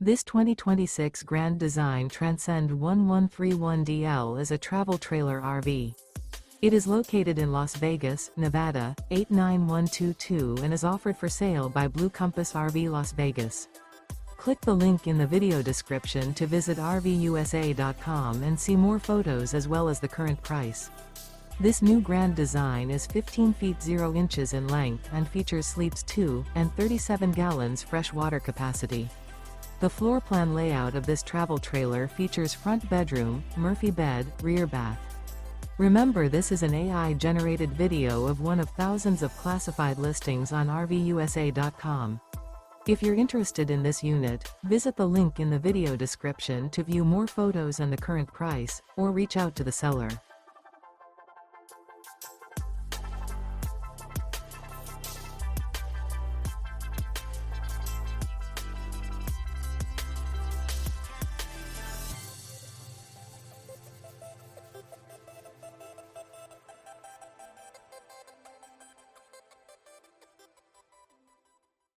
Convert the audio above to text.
This 2026 Grand Design Transcend 1131DL is a travel trailer RV. It is located in Las Vegas, Nevada, 89122 and is offered for sale by Blue Compass RV Las Vegas. Click the link in the video description to visit RVUSA.com and see more photos as well as the current price. This new Grand Design is 15 feet 0 inches in length and features sleeps 2 and 37 gallons fresh water capacity. The floor plan layout of this travel trailer features front bedroom, Murphy bed, rear bath. Remember, this is an AI-generated video of one of thousands of classified listings on RVUSA.com. If you're interested in this unit, visit the link in the video description to view more photos and the current price, or reach out to the seller.